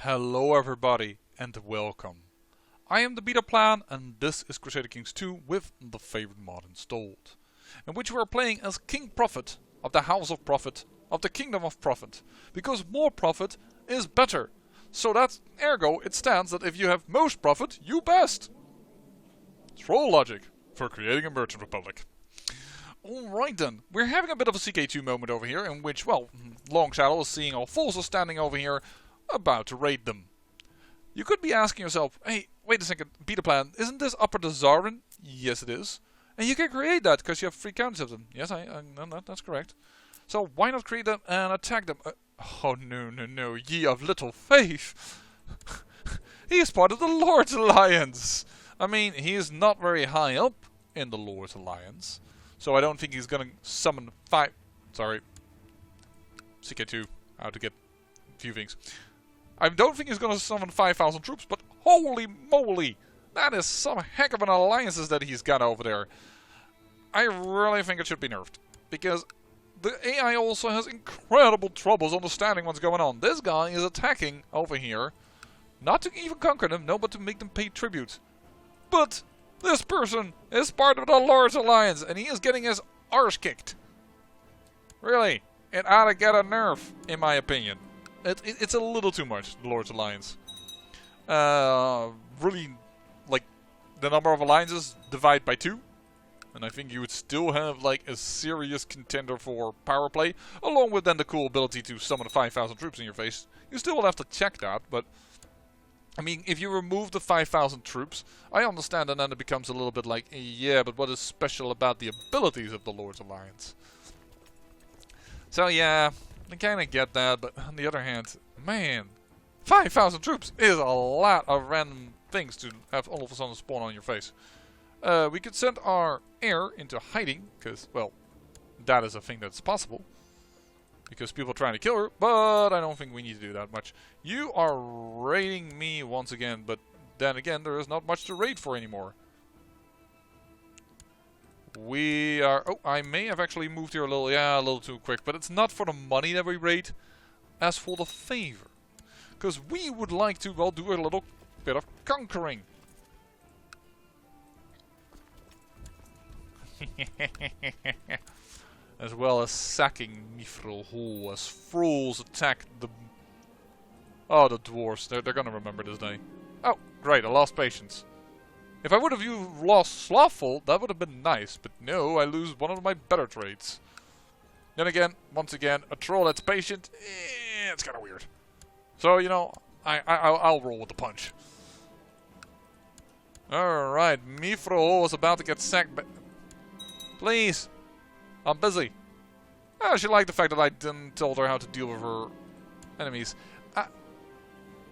Hello everybody and welcome. I am the Beta Plan and this is Crusader Kings 2 with the Faerûn mod installed, in which we are playing as King Proffit of the House of Proffit of the Kingdom of Proffit, because more profit is better. So that ergo it stands that if you have most profit, you best. Troll logic for creating a merchant republic. Alright then, we're having a bit of a CK2 moment over here in which, well, Long Shadow is seeing our forces standing over here about to raid them. You could be asking yourself, hey, wait a second, Beta Plan, isn't this Upper the Zarin? Yes it is. And you can create that because you have 3 counts of them. Yes, that's correct. So why not create them and attack them? Oh no, ye of little faith. He is part of the Lord's Alliance. I mean, he is not very high up in the Lord's Alliance. So I don't think he's gonna summon CK2, how to get a few things. I don't think he's gonna summon 5,000 troops, but holy moly! That is some heck of an alliances that he's got over there. I really think it should be nerfed. Because the AI also has incredible troubles understanding what's going on. This guy is attacking over here, not to even conquer them, no, but to make them pay tribute. But this person is part of the Lord's Alliance, and he is getting his arse kicked. Really, it ought to get a nerf, in my opinion. It's a little too much, the Lord's Alliance. Really, like, the number of alliances divide by 2. And I think you would still have, like, a serious contender for power play. Along with then the cool ability to summon 5,000 troops in your face. You still will have to check that, but I mean, if you remove the 5,000 troops, I understand, and then it becomes a little bit like, yeah, but what is special about the abilities of the Lord's Alliance? So yeah, I kind of get that, but on the other hand, man, 5,000 troops is a lot of random things to have all of a sudden spawn on your face. We could send our heir into hiding, because, well, that is a thing that's possible. Because people are trying to kill her, but I don't think we need to do that much. You are raiding me once again, but then again, there is not much to raid for anymore. We are... Oh, I may have actually moved here a little too quick, but it's not for the money that we raid, as for the favor. Because we would like to, well, do a little bit of conquering. As well as sacking Faerûn as thralls attack the... Oh, the dwarves. They're gonna remember this day. Oh, great, I lost patience. If I would have lost Slothful, that would have been nice. But no, I lose one of my better traits. Then again, once again, a troll that's patient, it's kinda weird. So, you know, I'll roll with the punch. Alright, Faerûn was about to get sacked, but... Please! I'm busy. Oh, she liked the fact that I didn't tell her how to deal with her enemies.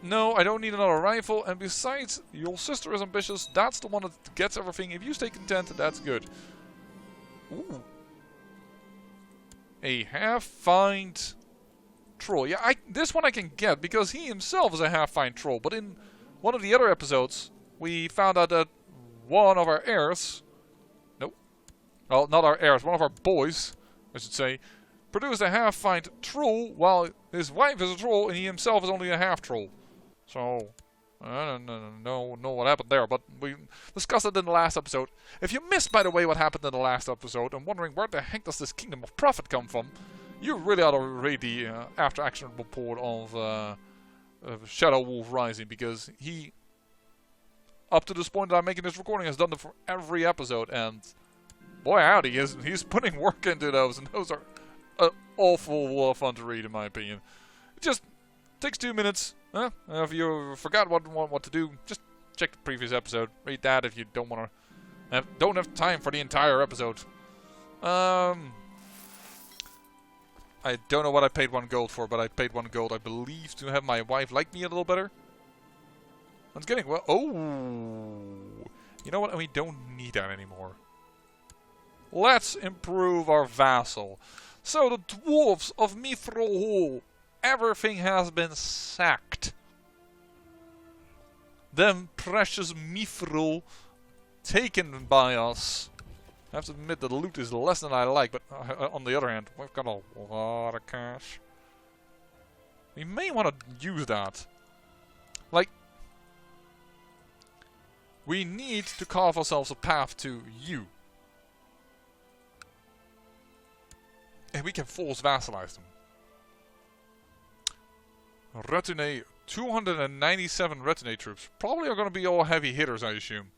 No, I don't need another rifle, and besides, your sister is ambitious, that's the one that gets everything. If you stay content, that's good. Ooh. A half-find troll. Yeah, this one I can get, because he himself is a half-find troll, but in one of the other episodes, we found out that one of our heirs... Well, not our heirs, one of our boys, I should say, produced a half-find troll, while his wife is a troll and he himself is only a half-troll. So, I don't know what happened there, but we discussed it in the last episode. If you missed, by the way, what happened in the last episode, and wondering where the heck does this Kingdom of Proffit come from, you really ought to read the after-action report of Shadow Wolf Rising, because he, up to this point that I'm making this recording, has done it for every episode, and... Boy howdy, he's putting work into those, and those are an awful fun to read, in my opinion. It just takes 2 minutes. If you forgot what to do, just check the previous episode. Read that if you don't want to. Don't have time for the entire episode. I don't know what I paid 1 gold for, but I paid 1 gold, I believe, to have my wife like me a little better. It's getting well. Oh, you know what? We don't need that anymore. Let's improve our vassal. So the dwarves of Faerûn, everything has been sacked. Them precious Faerûn taken by us. I have to admit that the loot is less than I like, but on the other hand, we've got a lot of cash. We may want to use that. We need to carve ourselves a path to you. And we can force vassalize them. Retinue, 297 retinue troops. Probably are going to be all heavy hitters, I assume.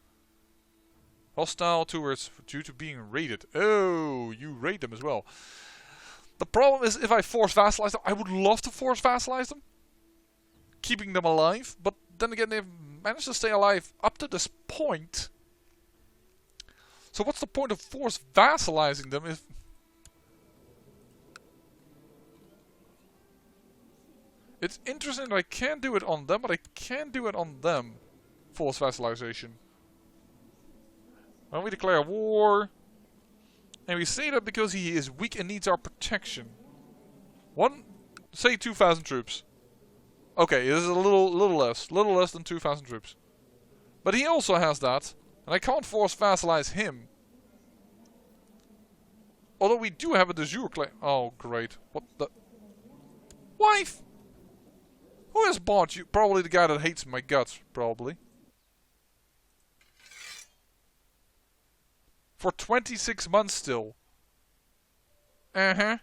Hostile towards due to being raided. Oh, you raid them as well. The problem is if I force vassalize them, I would love to force vassalize them. Keeping them alive. But then again, they've managed to stay alive up to this point. So what's the point of force vassalizing them if... It's interesting that I can't do it on them, but I can do it on them. Force vassalization. When we declare war, and we say that because he is weak and needs our protection. Say 2,000 troops. Okay, this is a little less than 2,000 troops. But he also has that, and I can't force vassalize him. Although we do have a de jure claim. Oh, great. What the... Wife! Who has bought you? Probably the guy that hates my guts, probably. For 26 months still. Uh-huh.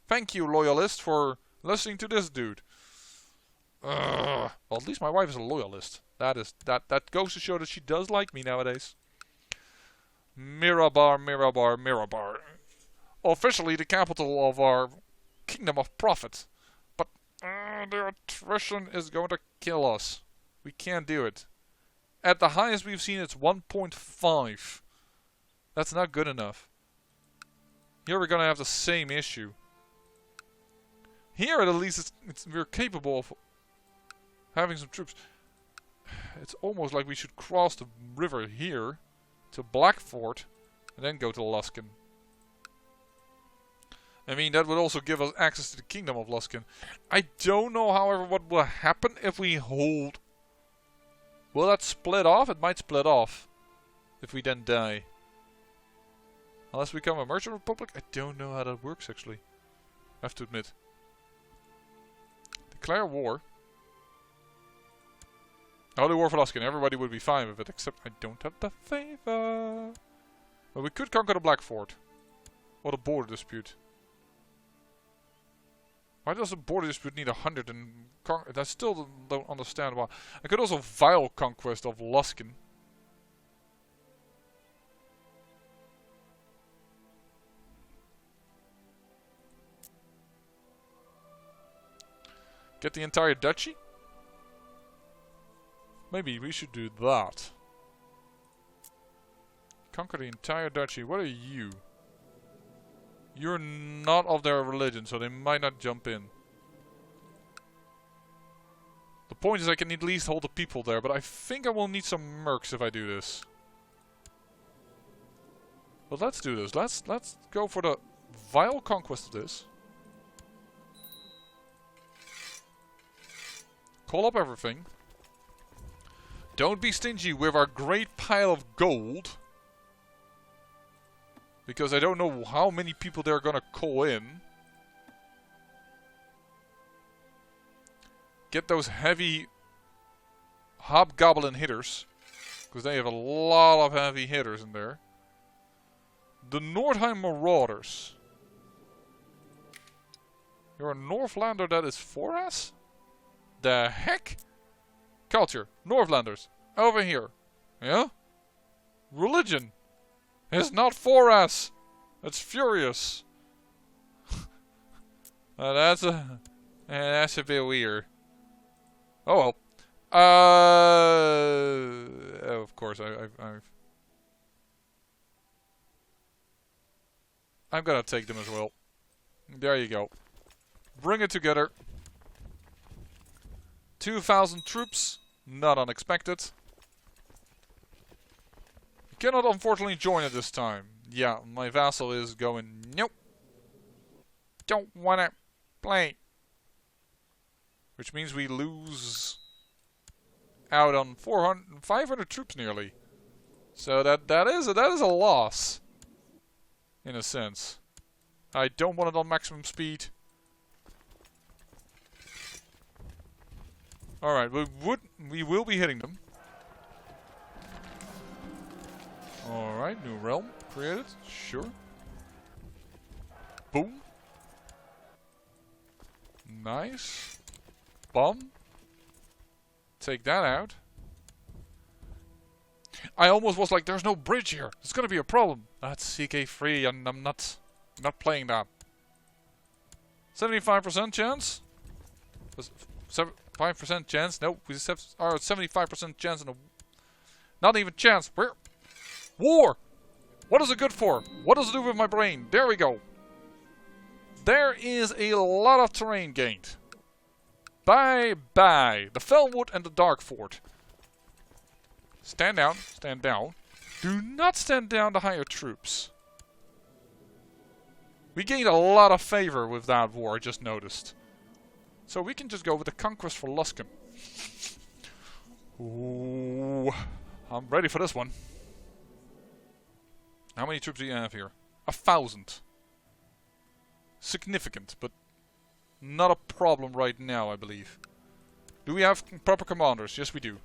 Thank you, loyalist, for listening to this dude. Well, at least my wife is a loyalist. That goes to show that she does like me nowadays. Mirabar, Mirabar, Mirabar. Officially the capital of our kingdom of Proffit. But the attrition is going to kill us. We can't do it. At the highest we've seen, it's 1.5. That's not good enough. Here we're gonna have the same issue. Here at least we're capable of having some troops. It's almost like we should cross the river here to Blackford and then go to Luskan. I mean, that would also give us access to the kingdom of Luskan. I don't know, however, what will happen if we hold. Will that split off? It might split off if we then die. Unless we become a merchant republic? I don't know how that works, actually. I have to admit. Declare war. Holy war for Luskan. Everybody would be fine with it, except I don't have the favor. But we could conquer the Blackford. Or the border dispute. Why does the border dispute need 100 and... I still don't understand why. I could also vile conquest of Luskan. Get the entire duchy? Maybe we should do that. Conquer the entire duchy. What are you? You're not of their religion, so they might not jump in. The point is I can at least hold the people there, but I think I will need some mercs if I do this. But let's do this. Let's go for the vile conquest of this. Call up everything. Don't be stingy with our great pile of gold. Because I don't know how many people they're gonna call in. Get those heavy hobgoblin hitters. Because they have a lot of heavy hitters in there. The Nordheim Marauders. You're a Northlander that is 4S? The heck? Culture. Northlanders. Over here. Yeah? Religion. It's not 4S. It's furious. That's a bit weird. Oh well. Of course I'm gonna take them as well. There you go. Bring it together. 2,000 troops. Not unexpected. You cannot unfortunately join at this time. Yeah, my vassal is going, nope. Don't wanna play. Which means we lose out on 500 troops nearly. So that is a loss. In a sense. I don't want it on maximum speed. Alright, we will be hitting them. Alright, new realm created. Sure. Boom. Nice. Bomb. Take that out. I almost was like, there's no bridge here. It's gonna be a problem. That's CK3 and I'm not playing that. 75% chance? 5% chance? No, we have 75% chance and a... Not even chance. War! What is it good for? What does it do with my brain? There we go. There is a lot of terrain gained. Bye-bye. The Fellwood and the Dark Fort. Stand down. Stand down. Do not stand down to hire troops. We gained a lot of favor with that war, I just noticed. So we can just go with the conquest for Luskan. Ooh, I'm ready for this one. How many troops do you have here? 1,000. Significant, but not a problem right now, I believe. Do we have proper commanders? Yes, we do.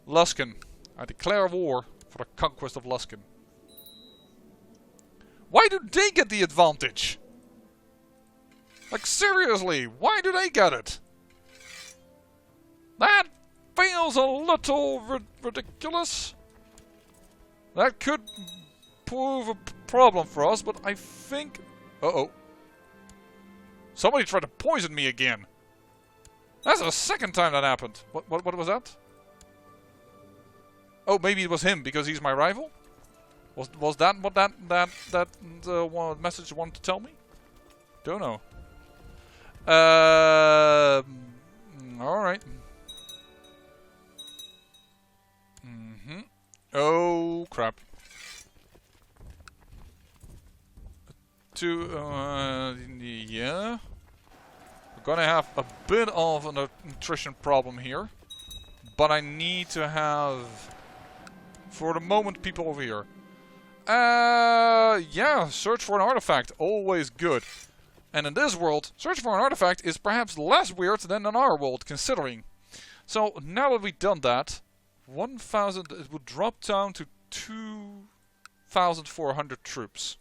Luskan. I declare war for the conquest of Luskan. Why do they get the advantage? Like, seriously, why do they get it? That feels a little ridiculous. That could prove a problem for us, but I think... Uh-oh. Somebody tried to poison me again. That's the second time that happened. What was that? Oh, maybe it was him, because he's my rival? Was that what that message wanted to tell me? Don't know. Alright. Oh, crap. Yeah. We're gonna have a bit of a nutrition problem here. But I need to have, for the moment, people over here. Yeah, search for an artifact. Always good. And in this world, search for an artifact is perhaps less weird than in our world, considering. So, now that we've done that, 1,000, it would drop down to 2,400 troops.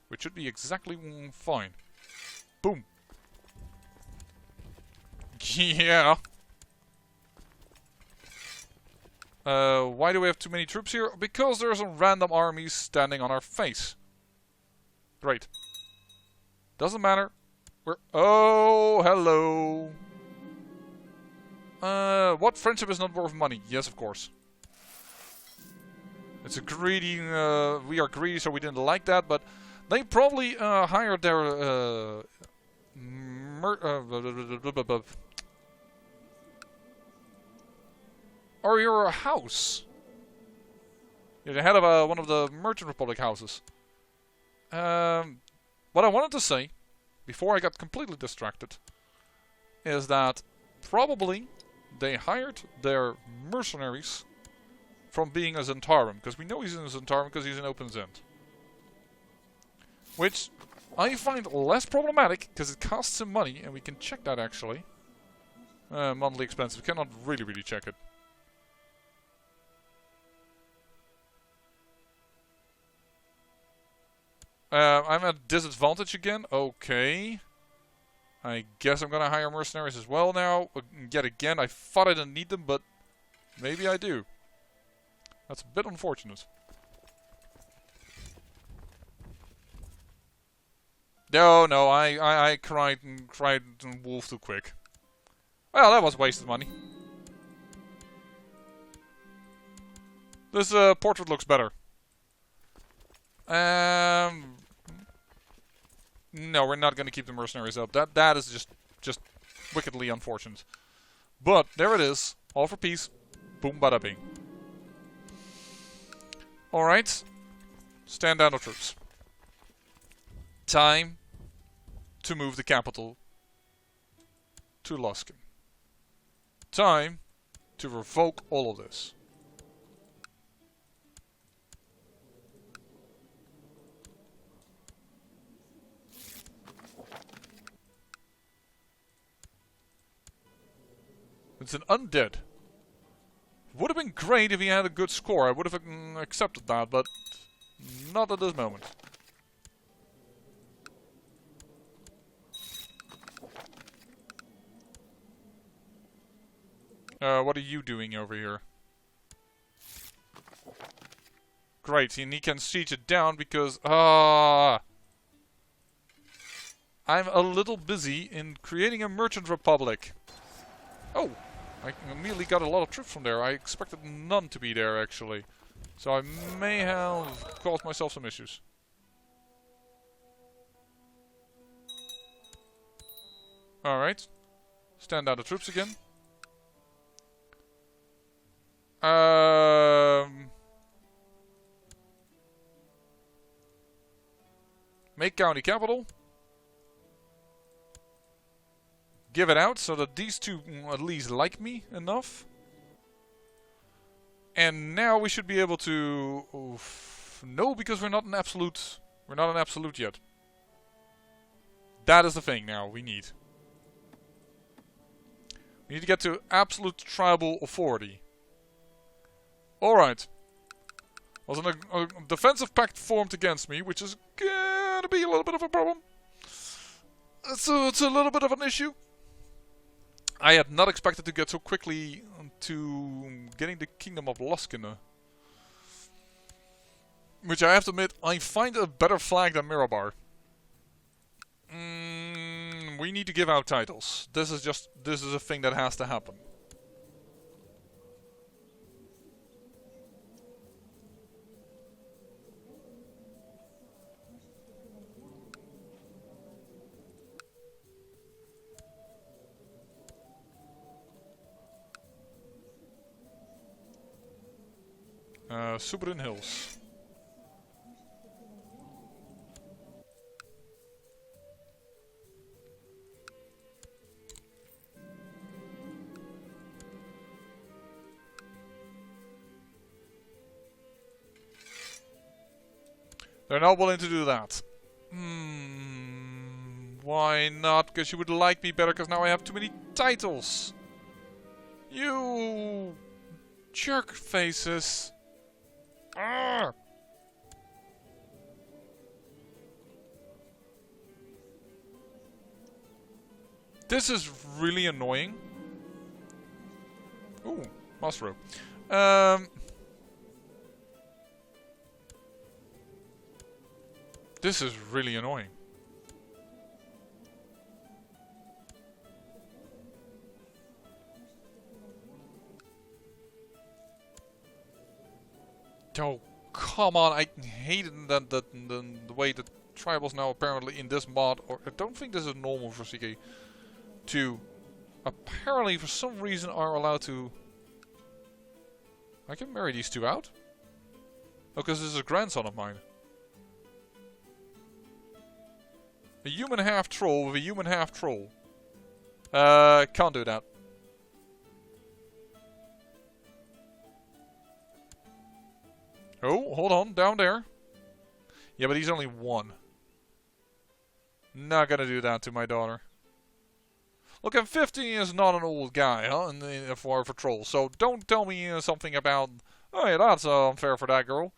Which should be exactly fine. Boom. Yeah. Why do we have too many troops here? Because there's some random armies standing on our face. Great. Doesn't matter. We're... Oh, hello. What friendship is not worth money? Yes, of course. It's a greedy... we are greedy, so we didn't like that, but... They probably hired their... Or you're a house. You're the head of one of the Merchant Republic houses. What I wanted to say, before I got completely distracted, is that probably they hired their mercenaries from being a Zentarum, because we know he's in a Zentarum because he's an open Zend. Which I find less problematic, because it costs him money, and we can check that actually. Monthly expense, we cannot really check it. I'm at disadvantage again. Okay. I guess I'm gonna hire mercenaries as well now. Yet again, I thought I didn't need them, but maybe I do. That's a bit unfortunate. No, I cried wolf too quick. Well, that was wasted money. This portrait looks better. No, we're not going to keep the mercenaries up. That is just wickedly unfortunate. But there it is. All for peace. Boom, bada bing. All right. Stand down, the troops. Time to move the capital to Luskan. Time to revoke all of this. It's an undead. Would have been great if he had a good score. I would have accepted that, but not at this moment. What are you doing over here? Great, and he can siege it down because... I'm a little busy in creating a merchant republic. Oh! I immediately got a lot of troops from there. I expected none to be there, actually. So I may have caused myself some issues. Alright. Stand down the troops again. Make county capital. Give it out so that these two at least like me enough. And now we should be able to... Oof, no, because we're not an absolute. We're not an absolute yet. That is the thing now we need. We need to get to absolute tribal authority. Alright. Was a defensive pact formed against me, which is gonna be a little bit of a problem. So it's a little bit of an issue. I had not expected to get so quickly to getting the Kingdom of Loskina. Which I have to admit, I find a better flag than Mirabar. We need to give out titles. This is a thing that has to happen. Suberin Hills. They're not willing to do that. Why not? Because you would like me better, because now I have too many titles. You jerk faces. Arrgh. This is really annoying. Ooh, Master Row. This is really annoying. Oh, come on, I hate the way the tribals now apparently in this mod, or I don't think this is normal for CK2, apparently for some reason are allowed to... I can marry these two out? Oh, because this is a grandson of mine. A human half-troll with a human half-troll. Can't do that. Oh, hold on, down there. Yeah, but he's only one. Not gonna do that to my daughter. Look, I'm 15 is not an old guy, huh? For trolls. So don't tell me something about, oh yeah, that's unfair for that girl.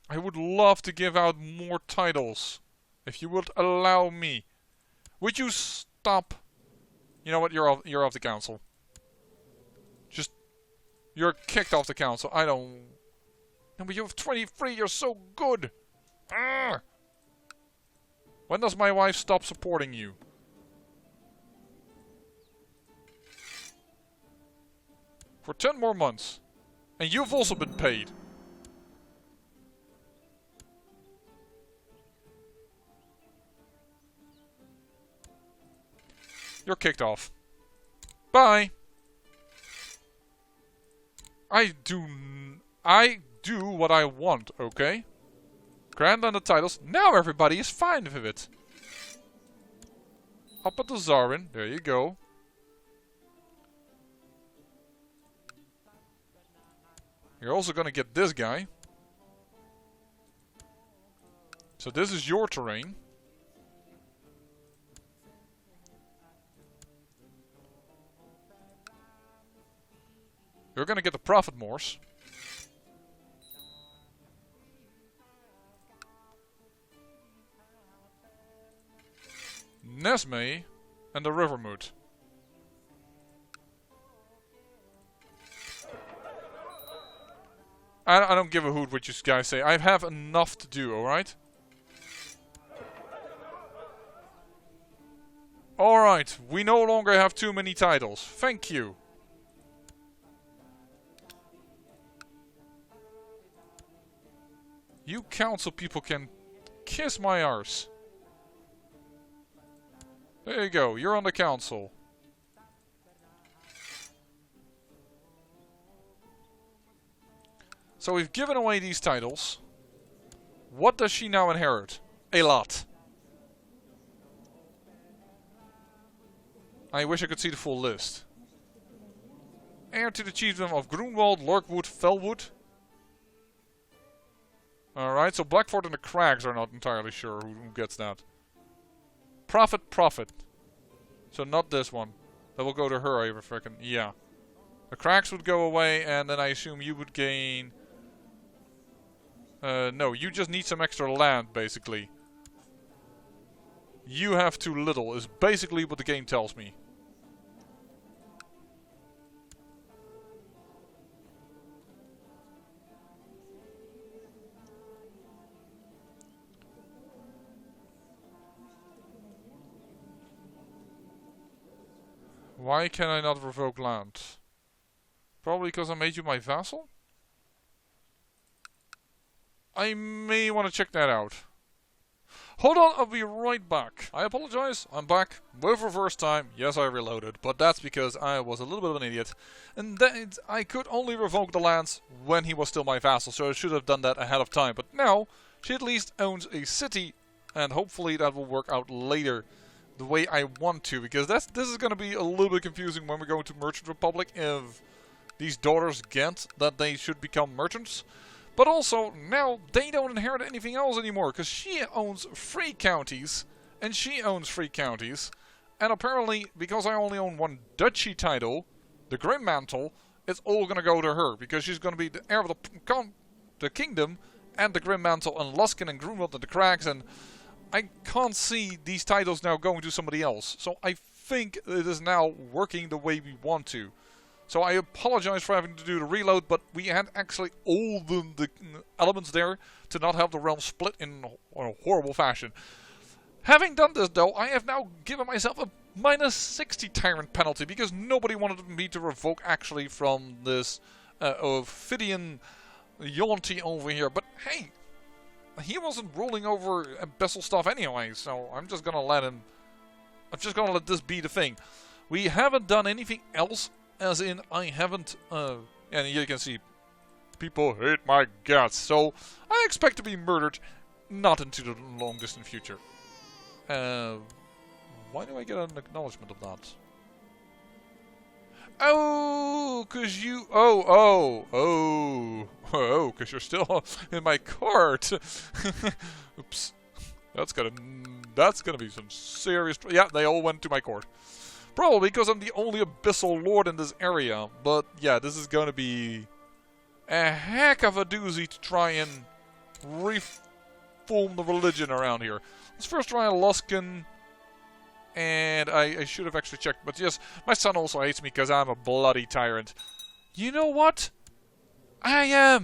I would love to give out more titles. If you would allow me. Would you stop? You know what? You're off the council. Just, you're kicked off the council. I don't... No, but you have 23. You're so good. Arrgh. When does my wife stop supporting you? For 10 more months. And you've also been paid. You're kicked off. Bye. I do what I want, okay? Grant on the titles. Now everybody is fine with it. Up at the Zarin. There you go. You're also gonna get this guy. So this is your terrain. You're gonna get the Proffit Moors. Nesme and the Rivermoot. I don't give a hoot what you guys say. I have enough to do, alright? Alright, we no longer have too many titles. Thank you. You council people can kiss my arse. There you go, you're on the council. So we've given away these titles. What does she now inherit? A lot. I wish I could see the full list. Heir to the chiefdom of Groenwald, Lurkwood, Felwood. Alright, so Blackford and the Crags are not entirely sure who gets that. Proffit. So not this one. That will go to her, I reckon. Yeah. The Crags would go away, and then I assume you would gain... no, you just need some extra land, basically. You have too little, is basically what the game tells me. Why can I not revoke land? Probably because I made you my vassal? I may want to check that out. Hold on, I'll be right back. I apologize, I'm back with reverse time. Yes, I reloaded, but that's because I was a little bit of an idiot. And that I could only revoke the lands when he was still my vassal, so I should have done that ahead of time. But now, she at least owns a city, and hopefully that will work out later the way I want to, because this is going to be a little bit confusing when we go into Merchant Republic if these daughters get that they should become merchants. But also, now they don't inherit anything else anymore, because she owns 3 counties, and she owns 3 counties, and apparently, because I only own 1 duchy title, the Grim Mantle, it's all going to go to her, because she's going to be the heir of the kingdom, and the Grim Mantle, and Luskin, and Groenwald, and the Crags, and I can't see these titles now going to somebody else. So I think it is now working the way we want to. So I apologize for having to do the reload, but we had actually all the elements there to not have the realm split in a horrible fashion. Having done this though, I have now given myself a -60 Tyrant penalty, because nobody wanted me to revoke actually from this Ophidian Yonti over here. But hey, he wasn't ruling over Bessel stuff anyway, so I'm just gonna let this be the thing. We haven't done anything else, as in I haven't, and you can see, people hate my guts, so I expect to be murdered not into the long distant future. Why do I get an acknowledgement of that? Oh, cause you, cause you're still in my court. Oops, that's gonna be some serious. Yeah, they all went to my court. Probably because I'm the only abyssal lord in this area. But yeah, this is gonna be a heck of a doozy to try and reform the religion around here. Let's first try a Luskin. And I should have actually checked, but yes, my son also hates me because I'm a bloody tyrant. You know what? I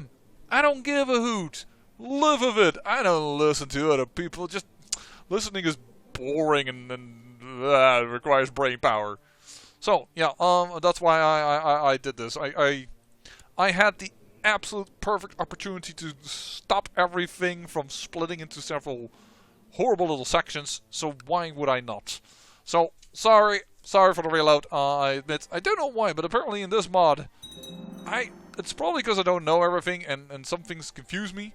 don't give a hoot. Live of it. I don't listen to other people. Just listening is boring and it requires brain power. So yeah, that's why I did this. I had the absolute perfect opportunity to stop everything from splitting into several horrible little sections, so why would I not? So, sorry for the reload, I admit. I don't know why, but apparently in this mod, it's probably because I don't know everything and some things confuse me.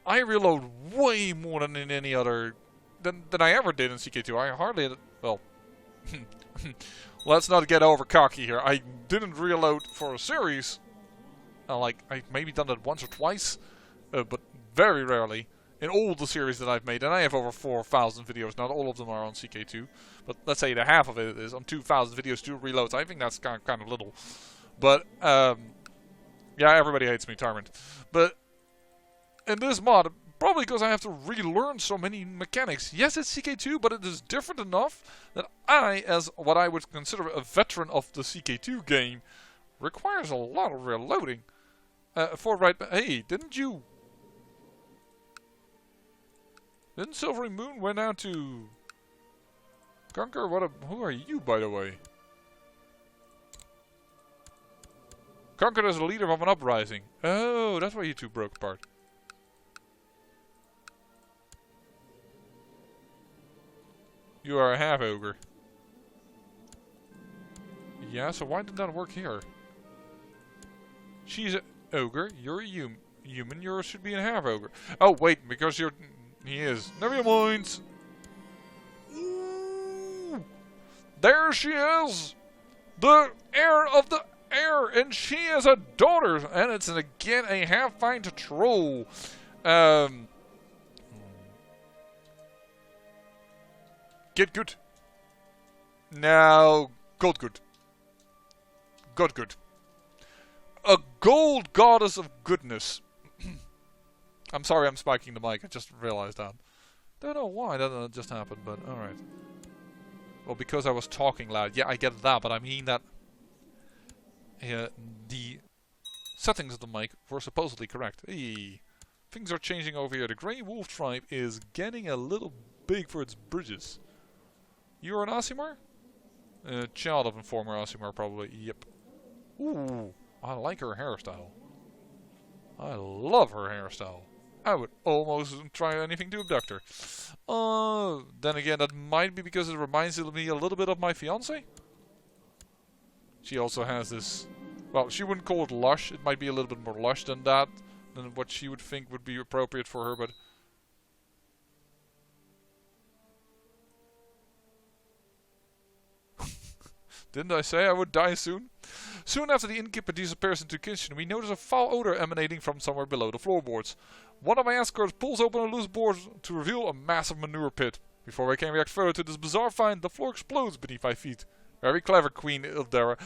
I reload way more than in any other, than I ever did in CK2. I hardly, well, let's not get over cocky here. I didn't reload for a series, like, I've maybe done that once or twice, but very rarely. In all the series that I've made, and I have over 4,000 videos, not all of them are on CK2, but let's say the half of it is on 2,000 videos, 2 reloads. I think that's kind of little. But Yeah, everybody hates me, Tyrant. But in this mod, probably because I have to relearn so many mechanics. Yes, it's CK2, but it is different enough that I, as what I would consider a veteran of the CK2 game, requires a lot of reloading. Hey, didn't Silvery Moon went out to conquer? Who are you, by the way? Conquered as a leader of an uprising. Oh, that's why you two broke apart. You are a half-ogre. Yeah, so why did that work here? She's an ogre, you're a human, you should be a half-ogre. Oh, wait, because you're... He is. Never mind. Ooh, there she is! The heir of the heir, and she is a daughter, and it's again a half-find troll. Get good. Now, gold good. God good. A gold goddess of goodness. I'm sorry I'm spiking the mic, I just realized that. Don't know why that just happened, but alright. Well, because I was talking loud. Yeah, I get that, but I mean that the settings of the mic were supposedly correct. Hey, things are changing over here. The Grey Wolf tribe is getting a little big for its bridges. You're an Aasimar? Child of a former Aasimar, probably. Yep. Ooh, I like her hairstyle. I love her hairstyle. I would almost try anything to abduct her. Then again, that might be because it reminds me a little bit of my fiancé. She also has this... Well, she wouldn't call it lush. It might be a little bit more lush than that. Than what she would think would be appropriate for her, but... Didn't I say I would die soon? Soon after the innkeeper disappears into the kitchen, we notice a foul odor emanating from somewhere below the floorboards. One of my escorts pulls open a loose board to reveal a massive manure pit. Before I can react further to this bizarre find, the floor explodes beneath my feet. Very clever, Queen Ildera.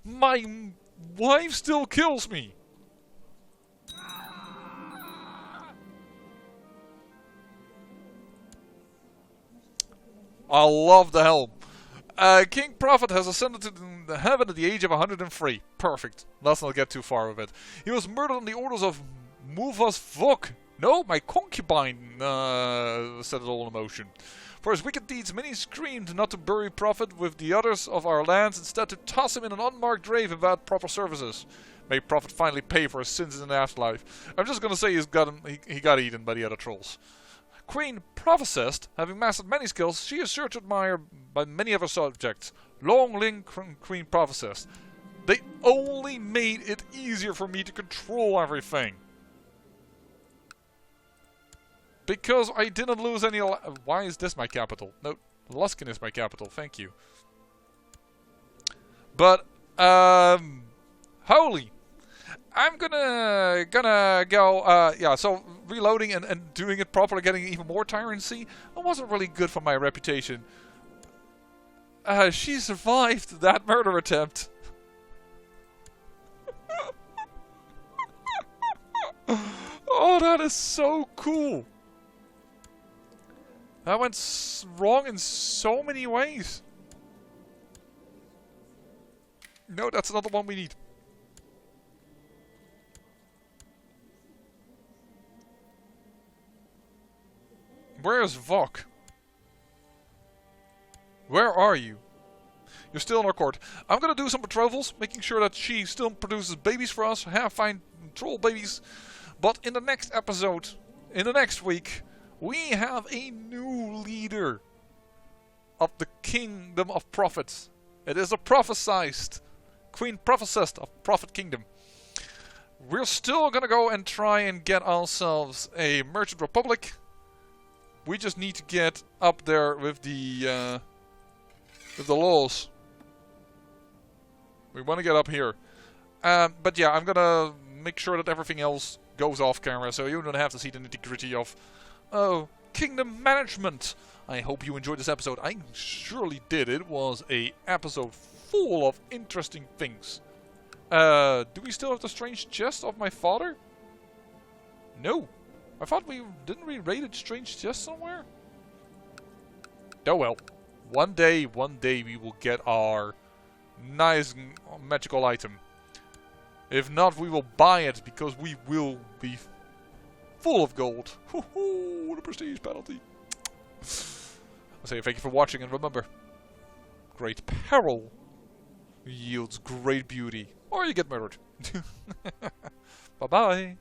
My wife still kills me! I love the helm. King Proffit has ascended to heaven at the age of 103. Perfect. Let's not get too far with it. He was murdered on the orders of Muvas Vok. No, my concubine set it all in motion. For his wicked deeds, many screamed not to bury Proffit with the others of our lands, instead to toss him in an unmarked grave without proper services. May Proffit finally pay for his sins in the afterlife. I'm just gonna say he got eaten by the other trolls. Queen Prophesist, having mastered many skills, she is sure to admire by many of her subjects. Long live Queen Prophesist. They only made it easier for me to control everything. Because I didn't lose any... Why is this my capital? No, Luskin is my capital, thank you. But, holy... I'm gonna go, yeah, so reloading and doing it properly, getting even more Tyrancy, that wasn't really good for my reputation. She survived that murder attempt. Oh, that is so cool. That went wrong in so many ways. No, that's not the one we need. Where's Vok? Where are you? You're still in our court. I'm gonna do some betrothals, making sure that she still produces babies for us, fine troll babies. But in the next episode, in the next week, we have a new leader of the Kingdom of Prophets. It is a prophesized Queen Prophesist of Prophet Kingdom. We're still gonna go and try and get ourselves a Merchant Republic. We just need to get up there with the laws. We want to get up here. But yeah, I'm gonna make sure that everything else goes off camera, so you don't have to see the nitty-gritty of kingdom management. I hope you enjoyed this episode. I surely did. It was a episode full of interesting things. Do we still have the strange chest of my father? No. I thought didn't we raid a strange chest somewhere? Oh well. One day we will get our nice magical item. If not, we will buy it because we will be full of gold. Hoo-hoo, the prestige penalty. I'll say thank you for watching, and remember, great peril yields great beauty. Or you get murdered. Bye-bye.